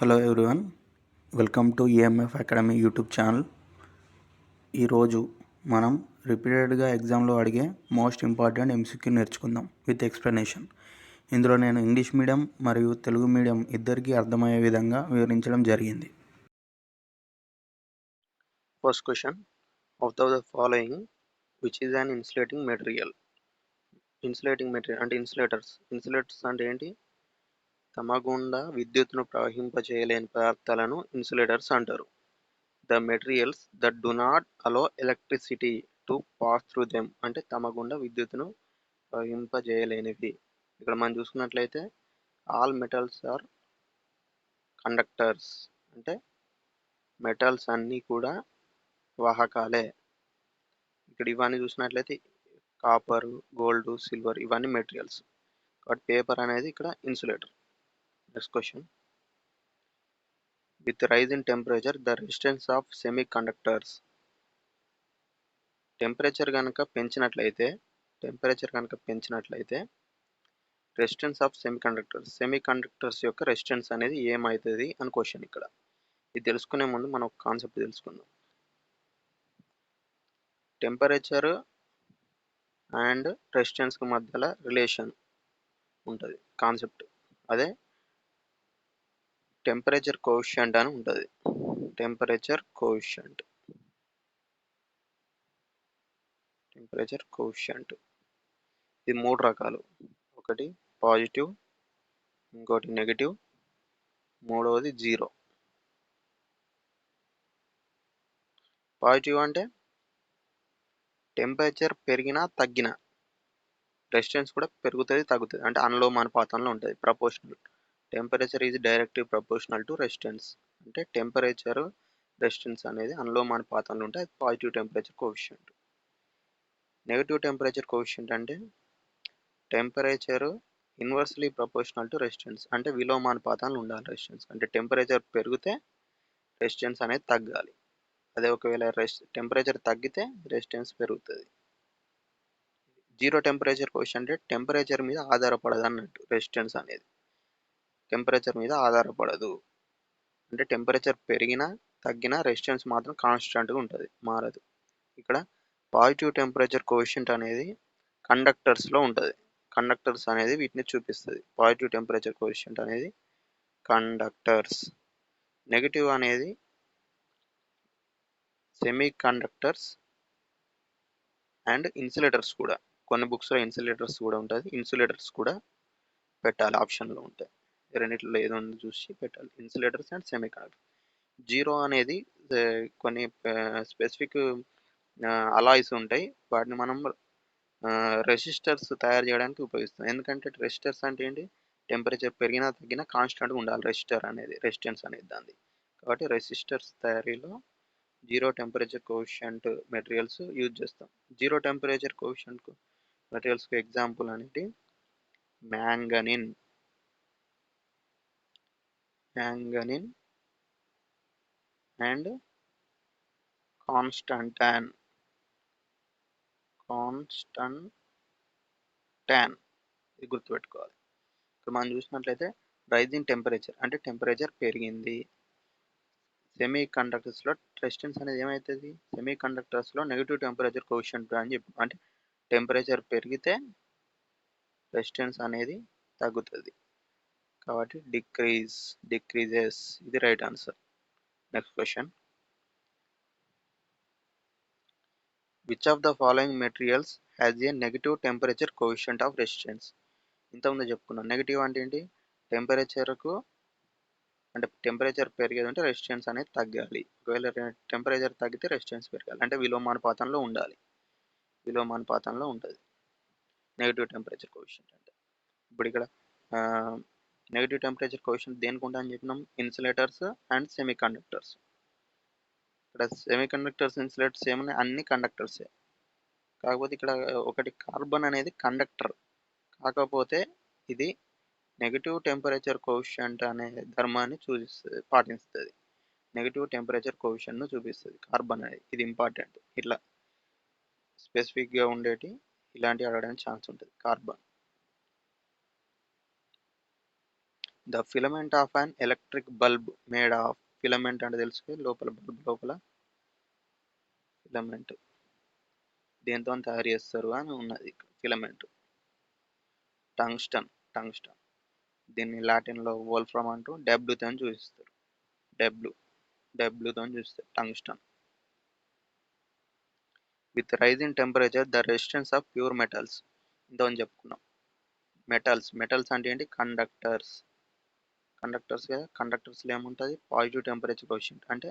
Hello everyone, welcome to EMF academy YouTube channel. ఈరోజు మనం రిపీటెడ్గా ఎగ్జామ్లో అడిగే మోస్ట్ ఇంపార్టెంట్ ఎంసీక్యూ నేర్చుకుందాం విత్ ఎక్స్ప్లెనేషన్. ఇందులో నేను ఇంగ్లీష్ మీడియం మరియు తెలుగు మీడియం ఇద్దరికీ అర్థమయ్యే విధంగా వివరించడం జరిగింది. First question, of the following, which is an insulating material? Insulating material అంటే ఇన్సులేటర్స్ అంటే ఏంటి? తమ గుండా విద్యుత్తును ప్రవహింపచేయలేని పదార్థాలను ఇన్సులేటర్స్ అంటారు. The materials that do not allow electricity to pass through them అంటే తమ గుండా విద్యుత్తును ప్రవహింపజేయలేనివి. ఇక్కడ మనం చూసుకున్నట్లయితే ఆల్ మెటల్స్ ఆర్ కండక్టర్స్ అంటే మెటల్స్ అన్నీ కూడా వాహకాలే. ఇక్కడ ఇవన్నీ చూసినట్లయితే కాపర్, గోల్డ్, సిల్వర్ ఇవన్నీ మెటీరియల్స్. కాబట్టి పేపర్ అనేది ఇక్కడ insulator. Next question, with rise in temperature the resistance of semiconductors. Temperature కనుక పెంచినట్లయితే రెసిస్టెన్స్ ఆఫ్ సెమీ కండక్టర్స్ యొక్క రెసిస్టెన్స్ అనేది ఏమవుతుంది అని క్వశ్చన్. ఇక్కడ ఇది తెలుసుకునే ముందు మనం ఒక కాన్సెప్ట్ తెలుసుకుందాం. టెంపరేచర్ అండ్ రెసిస్టెన్స్కి మధ్యలో రిలేషన్ ఉంటుంది కాన్సెప్ట్. అదే టెంపరేచర్ కోఎఫిషియంట్ అని ఉంటుంది. టెంపరేచర్ కోఎఫిషియంట్ ఇది మూడు రకాలు. ఒకటి పాజిటివ్, ఇంకోటి నెగిటివ్, మూడవది జీరో. పాజిటివ్ అంటే టెంపరేచర్ పెరిగినా తగ్గినా రెసిస్టెన్స్ కూడా పెరుగుతుంది తగ్గుతుంది, అంటే అనులోమానుపాతంలో ఉంటుంది, proportional. Temperature is directly proportional to resistance అంటే టెంపరేచర్ రెసిస్టెన్స్ అనేది అనులోమానుపాతంలో ఉంటే అది positive temperature coefficient. Negative temperature coefficient అంటే temperature inversely proportional to resistance అంటే విలోమానుపాతంలో ఉండాలి రెసిస్టెన్స్. అంటే టెంపరేచర్ పెరిగితే రెసిస్టెన్స్ అనేది తగ్గాలి, అదే ఒకవేళ టెంపరేచర్ తగ్గితే రెసిస్టెన్స్ పెరుగుతుంది. జీరో టెంపరేచర్ కోఎఫిషియంట్ అంటే టెంపరేచర్ మీద ఆధారపడదు అన్నట్టు. రెసిస్టెన్స్ అనేది టెంపరేచర్ మీద ఆధారపడదు, అంటే టెంపరేచర్ పెరిగినా తగ్గినా రెసిస్టెన్స్ మాత్రం కాన్స్టెంట్గా ఉంటుంది, మారదు. ఇక్కడ పాజిటివ్ టెంపరేచర్ కోఎఫిషియంట్ అనేది కండక్టర్స్లో ఉంటుంది. కండక్టర్స్ అనేది వీటిని చూపిస్తుంది. పాజిటివ్ టెంపరేచర్ కోఎఫిషియంట్ అనేది కండక్టర్స్. నెగిటివ్ అనేది సెమీ కండక్టర్స్ అండ్ ఇన్సులేటర్స్ కూడా. కొన్ని బుక్స్లో ఇన్సులేటర్స్ కూడా ఉంటుంది, ఇన్సులేటర్స్ కూడా పెట్టాలి, ఆప్షన్లో ఉంటాయి. రెండిట్లో ఏదో చూసి పెట్టాలి, insulators and semi conductor. Zero అనేది కొన్ని స్పెసిఫిక్ అలాయ్స్ ఉంటాయి, వాటిని మనం రెసిస్టర్స్ తయారు చేయడానికి ఉపయోగిస్తాం. ఎందుకంటే రెసిస్టర్స్ అంటే ఏంటి, టెంపరేచర్ పెరిగినా తగ్గినా కాన్స్టెంట్గా ఉండాలి రెసిస్టెన్స్ అనేది దాన్ని. కాబట్టి రెసిస్టర్స్ తయారీలో zero temperature coefficient materials use చేస్తాం. జీరో టెంపరేచర్ కోఎఫిషియంట్ మెటీరియల్స్కి ఎగ్జాంపుల్ అనేది మ్యాంగనీన్ అండ్ కాన్స్టంటాన్. ఇది గుర్తుపెట్టుకోవాలి. ఇక్కడ మనం చూసినట్లయితే రైజ్ ఇన్ టెంపరేచర్ అంటే టెంపరేచర్ పెరిగింది. సెమీ కండక్టర్స్లో రెసిస్టెన్స్ అనేది ఏమవుతుంది, సెమీ కండక్టర్స్లో నెగిటివ్ టెంపరేచర్ కోఎఫిషియంట్ అని చెప్పి, అంటే టెంపరేచర్ పెరిగితే రెసిస్టెన్స్ అనేది తగ్గుతుంది. కాబట్టి డిక్రీజెస్ ఇది right answer. Next question, which of the following materials has a negative temperature coefficient of resistance. ఇంతకుముందు చెప్పుకున్నాం నెగిటివ్ అంటే ఏంటి, టెంపరేచర్ పెరిగేది అంటే రెసిస్టెన్స్ అనేది తగ్గాలి. ఒకవేళ టెంపరేచర్ తగ్గితే రెసిస్టెన్స్ పెరగాలి, అంటే విలోమానుపాతంలో ఉండాలి. విలోమానుపాతంలో ఉంటుంది నెగిటివ్ టెంపరేచర్ కోఎఫిషియంట్ అంటే. ఇప్పుడు ఇక్కడ నెగిటివ్ టెంపరేచర్ కోఎఫిషియంట్ దేనికి ఉంటుందని చెప్పినాం, ఇన్సులేటర్స్ అండ్ సెమీ కండక్టర్స్. ఇక్కడ సెమీ కండక్టర్స్, ఇన్సులేటర్స్ ఏమన్నా అన్ని కండక్టర్సే. కాకపోతే ఇక్కడ ఒకటి కార్బన్ అనేది కండక్టర్, కాకపోతే ఇది నెగిటివ్ టెంపరేచర్ కోఎఫిషియంట్ అనే ధర్మాన్ని పాటిస్తుంది. నెగిటివ్ టెంపరేచర్ కోఎఫిషియంట్ను చూపిస్తుంది కార్బన్ అనేది. ఇది ఇంపార్టెంట్, ఇట్లా స్పెసిఫిక్గా ఉండేటి ఇలాంటివి అడగడానికి ఛాన్స్ ఉంటుంది. Carbon. The filament of an electric bulb made of, filament అంటే తెలుసు లోపల బల్బ్ లోపల ఫిలమెంట్ దేంతో తయారు చేస్తారు అని ఉన్నది ఫిలమెంట్. టంగ్స్టన్ దీన్ని లాటిన్లో వోల్ఫ్రమ్ అంటూ డబ్ల్యూతో చూపిస్తారు. డబ్ల్యూ డబ్ల్యూతో చూపిస్తారు tungsten. With rise in temperature the resistance of pure metals, ఇంతని చెప్పుకున్నాం. మెటల్స్ అంటే ఏంటి? కండక్టర్స్ కదా. కండక్టర్స్లో ఏముంటుంది? పాజిటివ్ టెంపరేచర్ కోషియంట్, అంటే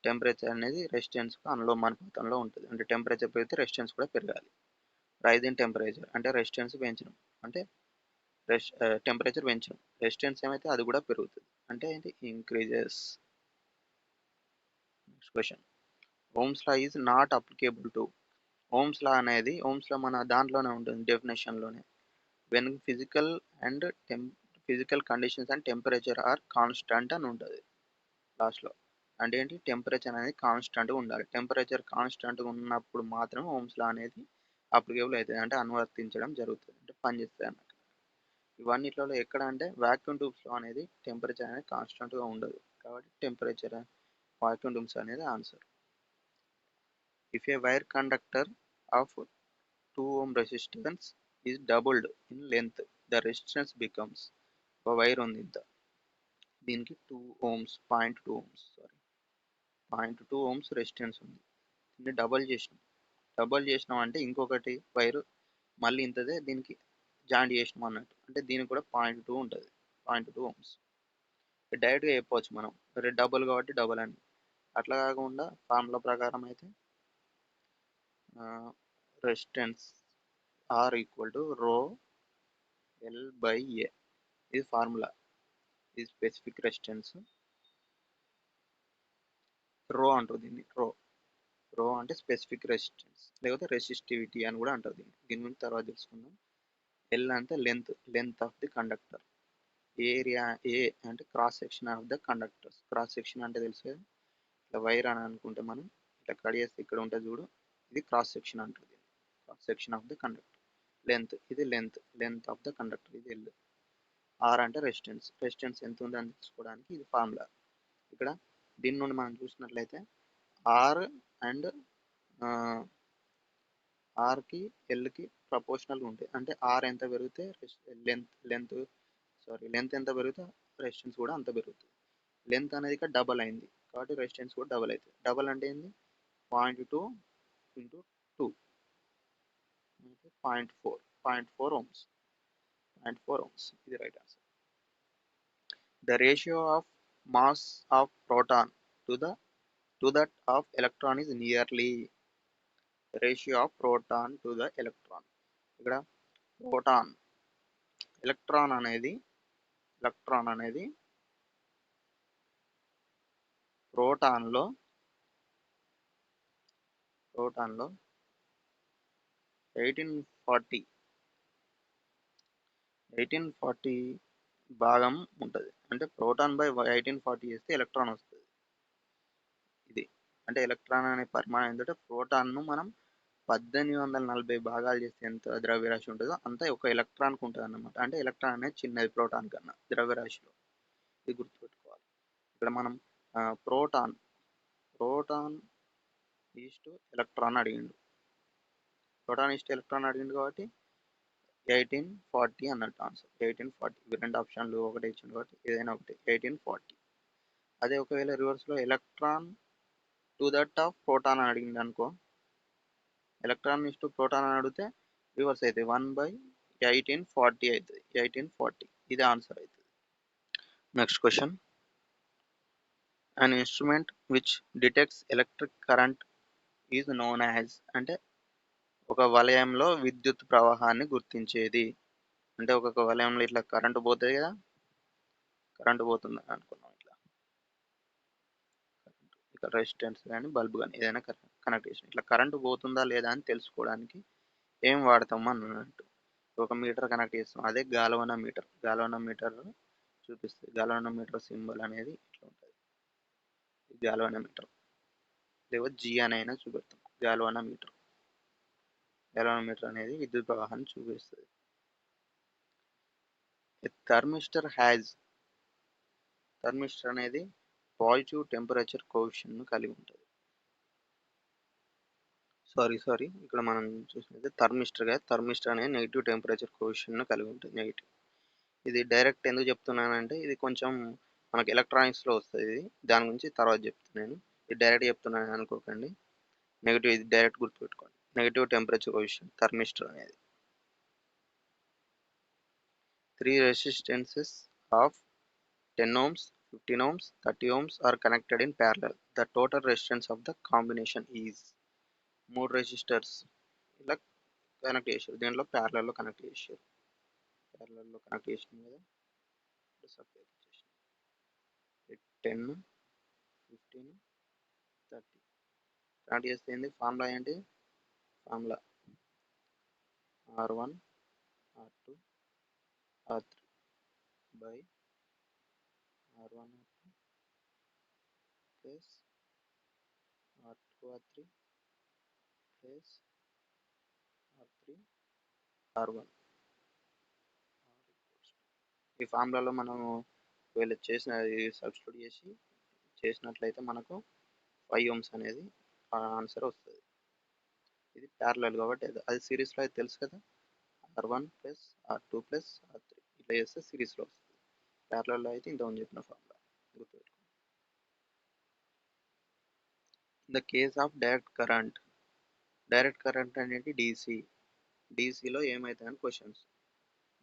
టెంపరేచర్ అనేది రెసిస్టెన్స్కు అనులోమానుపాతంలో ఉంటుంది. అంటే టెంపరేచర్ పెరిగితే రెసిస్టెన్స్ కూడా పెరగాలి. రైజ్ ఇన్ టెంపరేచర్ అంటే రెసిస్టెన్స్ పెంచడం, అంటే టెంపరేచర్ పెంచడం. రెసిస్టెన్స్ ఏమైతే అది కూడా పెరుగుతుంది, అంటే ఏంటి? Increases. Next question, Ohm's law is not applicable to. Ohm's law అనేది, ఓమ్స్ లా మన దాంట్లోనే ఉంటుంది డెఫినేషన్లోనే. When physical conditions and temperature are constant అని ఉంటుంది లాస్ట్లో. అంటే ఏంటి? టెంపరేచర్ అనేది కాన్స్టంట్గా ఉండాలి. టెంపరేచర్ కాన్స్టంట్గా ఉన్నప్పుడు మాత్రమే ఓమ్స్ లా అనేది అప్లికేబుల్ అవుతుంది, అంటే అనువర్తించడం జరుగుతుంది, అంటే పనిచేస్తుంది అన్నమాట. ఇవన్నిట్లో ఎక్కడ అంటే వాక్యూమ్ ట్యూబ్స్లో అనేది టెంపరేచర్ అనేది కాన్స్టంట్గా ఉండదు, కాబట్టి టెంపరేచర్ వాక్యూమ్ ట్యూబ్స్ అనేది answer. If A wire conductor of 2 ohm resistance is doubled in length, the resistance becomes, ఒక వైర్ ఉంది ఇంత, దీనికి 2 ohms 0.2 ohms రెసిస్టెన్స్ ఉంది. దీన్ని డబల్ చేసినాం అంటే ఇంకొకటి వైర్ మళ్ళీ ఇంతదే దీనికి జాయింట్ చేసినాం అన్నట్టు, అంటే దీనికి కూడా 0.2 ఉంటుంది, 0.2 ohms. డైరెక్ట్గా చెప్పవచ్చు మనం, డబుల్ కాబట్టి డబుల్ అని. అట్లా కాకుండా ఫార్ములా ప్రకారం అయితే రెసిస్టెన్స్ R ఈక్వల్ టు రో L/A, ఇది ఫార్ములా. ఇది స్పెసిఫిక్ రెసిస్టెన్స్. రో అంటారు దీన్ని. రో అంటే స్పెసిఫిక్ రెసిస్టెన్స్, లేకపోతే రెసిస్టివిటీ అని కూడా అంటారు దీన్ని. దీని గురించి తర్వాత తెలుసుకుందాం. ఎల్ అంటే length of the conductor. Area A అంటే cross section of the conductors. Cross section అంటే తెలుసు కదా, ఇట్లా వైర్ అని అనుకుంటే మనం ఇట్లా కడిగేస్తే ఇక్కడ ఉంటుంది చూడు, ఇది క్రాస్ సెక్షన్ అంటారు దీన్ని. Cross section of the conductor. ఇది లెంత్ ఆఫ్ ద కండక్టర్, ఇది ఎల్. ఆర్ అంటే రెసిస్టెన్స్ ఎంత ఉందని తెలుసుకోవడానికి ఇది ఫార్ములా. ఇక్కడ దీని నుండి మనం చూసినట్లయితే ఆర్ అండ్ ఆర్కి ఎల్కి ప్రపోర్షనల్గా ఉంటాయి. అంటే ఆర్ ఎంత పెరిగితే లెంత్ ఎంత పెరిగితే రెసిస్టెన్స్ కూడా అంత పెరుగుతుంది. లెంత్ అనేది ఇక్కడ డబల్ అయింది కాబట్టి రెసిస్టెన్స్ కూడా డబల్ అవుతుంది. డబల్ అంటే ఏంది? 0.2 ఇంటూ 2, 0.4 ohms. 0.4 ohms, ఇది right answer. The ratio of mass of proton to that of electron is nearly. Ratio of proton to the electron. ఇక్కడ ఎలక్ట్రాన్ అనేది ప్రోటాన్లో 1840 భాగం ఉంటుంది. అంటే ప్రోటాన్ బై 1840 చేస్తే ఎలక్ట్రాన్ వస్తుంది. ఇది అంటే ఎలక్ట్రాన్ అనే పరిమాణం ఏంటంటే ప్రోటాన్ను మనం 1840 భాగాలు చేస్తే ఎంత ద్రవ్యరాశి ఉంటుందో అంత ఒక ఎలక్ట్రాన్కి ఉంటుంది అన్నమాట. అంటే ఎలక్ట్రాన్ అనేది చిన్నది ప్రోటాన్ కన్నా ద్రవ్యరాశిలో. ఇది గుర్తుపెట్టుకోవాలి. ఇక్కడ మనం ప్రోటాన్ ఈస్ట్ ఎలక్ట్రాన్ అడిగిండు. కాబట్టి 1840 అన్నట్టు ఆన్సర్. 1840. ఇవి రెండు ఆప్షన్లు ఒకటే ఇచ్చిండు కాబట్టి ఏదైనా ఒకటి 1840. అదే ఒకవేళ రివర్స్లో electron to that of proton అని అడిగింది అనుకో, ఎలక్ట్రాన్ ఇస్టు ప్రోటాన్ అని అడిగితే రివర్స్ అవుతుంది, 1/1840 అవుతుంది. 1840 ఇది ఆన్సర్ అవుతుంది. Next question, an instrument which detects electric current is known as, అంటే ఒక వలయంలో విద్యుత్ ప్రవాహాన్ని గుర్తించేది. అంటే ఒక్కొక్క వలయంలో ఇట్లా కరెంటు పోతుంది కదా, కరెంటు పోతుంది అనుకున్నాం, ఇట్లా రెసిస్టెన్స్ కానీ బల్బ్ కానీ ఏదైనా కనెక్ట్ చేసి ఇట్లా కరెంటు పోతుందా లేదా అని తెలుసుకోవడానికి ఏం వాడతాం అన్నట్టు. ఒక మీటర్ కనెక్ట్ చేస్తాం, అదే గాల్వనోమీటర్ చూపిస్తుంది. గాల్వనోమీటర్ సింబల్ అనేది ఇట్లా ఉంటుంది, గాల్వనోమీటర్. లేకపోతే జీ అని అయినా చూపెడతాం. గాల్వనోమీటర్ అనేది విద్యుత్ ప్రవాహాన్ని చూపిస్తుంది. A thermistor has థర్మిస్టర్ అనేది పాజిటివ్ టెంపరేచర్ కోఎఫిషియెంట్ను కలిగి ఉంటుంది. సారీ ఇక్కడ మనం చూసినట్లయితే థర్మిస్టర్ అనేది నెగిటివ్ టెంపరేచర్ కోఎఫిషియెంట్ను కలిగి ఉంటుంది, నెగిటివ్. ఇది డైరెక్ట్ ఎందుకు చెప్తున్నానంటే ఇది కొంచెం మనకి ఎలక్ట్రానిక్స్లో వస్తుంది. దాని గురించి తర్వాత చెప్తున్నాను. ఇది డైరెక్ట్ చెప్తున్నాను అనుకోకండి. నెగిటివ్, ఇది డైరెక్ట్ గుర్తుపెట్టుకోండి. నెగిటివ్ టెంపరేచర్ కోఎఫిషియెంట్ థర్మిస్టర్ అనేది. 3 resistances of 10 ohms, 15 ohms, 30 ohms are connected in parallel. The total resistance of the combination is 3 resistors ఇలా కనెక్ట్ చేశారు. దీంట్లో ప్యారలల్లో కనెక్ట్ చేశారు కదా. సప్లై చేసిన 10, 15, 30 కనెక్ట్ చేస్తే ఏంది ఫార్ములా ఏంటి? Formula R1 R2 R3 by R1 R2 plus R2 R3 plus R3 R1. ఈ ఫార్ములాలో మనము వీళ్ళు సబ్స్టిట్యూట్ చేసినట్లయితే మనకు 5 ohms అనేది ఆన్సర్ వస్తుంది. ఇది ప్యారలల్ కాబట్టి అది సిరీస్లో అయితే తెలుసు కదా, R1 plus R2 plus R3 ఇట్లా చేస్తే సిరీస్లో వస్తుంది. ప్యారలల్లో అయితే ఇంతకుముందు చెప్పిన ఫార్ములా గుర్తుపెట్టుకోండి. In the case of direct current అనేది డీసీలో ఏమవుతాయని క్వశ్చన్స్.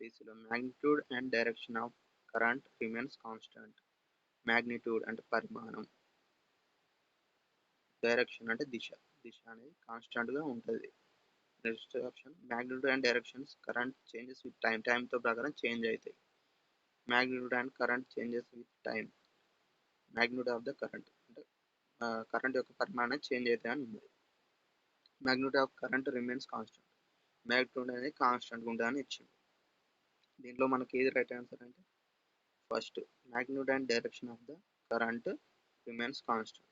డీసీలో magnitude and direction of current remains constant. Magnitude అంటే పరిమాణం, డైరెక్షన్ అంటే దిశ అనేది కాన్స్టెంట్గా ఉంటుంది. Next option magnitude and directions current changes with టైంతో ప్రకారం చేంజ్ అవుతాయి. Magnitude and current changes with time. Magnitude of the current అంటే కరెంట్ యొక్క పరిమాణం చేంజ్ అవుతాయి అని ఉంది. Magnitude of current remains constant. Magnitude అనేది కాన్స్టెంట్గా ఉంటుందని ఇచ్చింది. దీంట్లో మనకి ఏది రైట్ ఆన్సర్ అంటే first magnitude and direction of the current remains constant.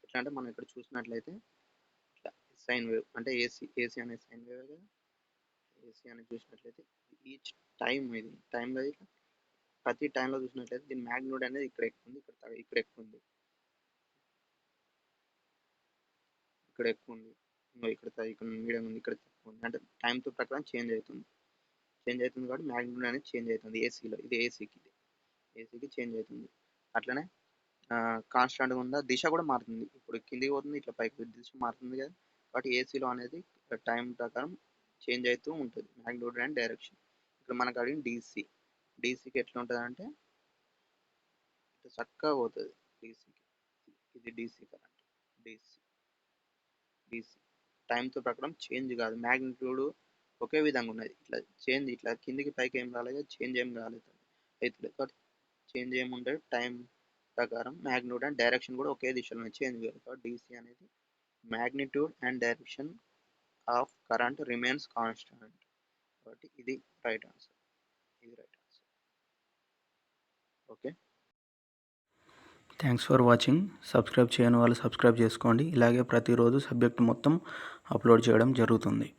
ఎట్లా అంటే మనం ఇక్కడ చూసినట్లయితే ఇట్లా సైన్ వేవ్ అంటే ఏసీ అనే సైన్ వేవ్ కదా. ఏసీ అనేది చూసినట్లయితే ఈచ్ ఇది టైంలో ఇట్లా ప్రతి టైంలో చూసినట్లయితే దీని మ్యాగ్నిట్యూడ్ అనేది ఇక్కడ ఎక్కువ ఉంది, ఇక్కడ ఎక్కువ ఉంది, ఇక్కడ మీడియం ఉంది, ఇక్కడ తక్కువ ఉంది. అంటే టైంతో ప్రకారం చేంజ్ అవుతుంది కాబట్టి మ్యాగ్నిట్యూడ్ అనేది చేంజ్ అవుతుంది. ఏసీలో ఇది ఏసీకి చేంజ్ అవుతుంది. అట్లనే కాన్స్టాంట్గా ఉందా, దిశ కూడా మారుతుంది. ఇప్పుడు కిందికి పోతుంది, ఇట్లా పైకి దిశ మారుతుంది కదా. కాబట్టి ఏసీలో అనేది టైం ప్రకారం చేంజ్ అవుతూ ఉంటుంది మ్యాగ్నిట్యూడ్ అండ్ డైరెక్షన్. ఇక్కడ మనకు అడిగిన డీసీకి ఎట్లా ఉంటుంది అంటే ఇట్లా చక్కగా పోతుంది డీసీకి. ఇది డీసీ కరెంట్. డీసీ టైంతో ప్రకారం చేంజ్ కాదు, మ్యాగ్నిట్యూడ్ ఒకే విధంగా ఉన్నది. ఇట్లా కిందికి పైకి ఏం రాలేదు, చేంజ్ ఏం రాలేదు అయితే. బట్ చేంజ్ ఏముంటే టైం ప్రకారం మ్యాగ్నిట్యూడ్ అండ్ డైరెక్షన్ కూడా ఒకే దిశలో చేంజ్ కాదు. కాబట్టి డీసీ అనేది magnitude and direction of current remains constant. కాబట్టి ఇది right answer. Okay, thanks for watching. Subscribe చేయని వాళ్ళు సబ్స్క్రైబ్ చేసుకోండి. ఇలాగే ప్రతిరోజు సబ్జెక్ట్ మొత్తం అప్లోడ్ చేయడం జరుగుతుంది.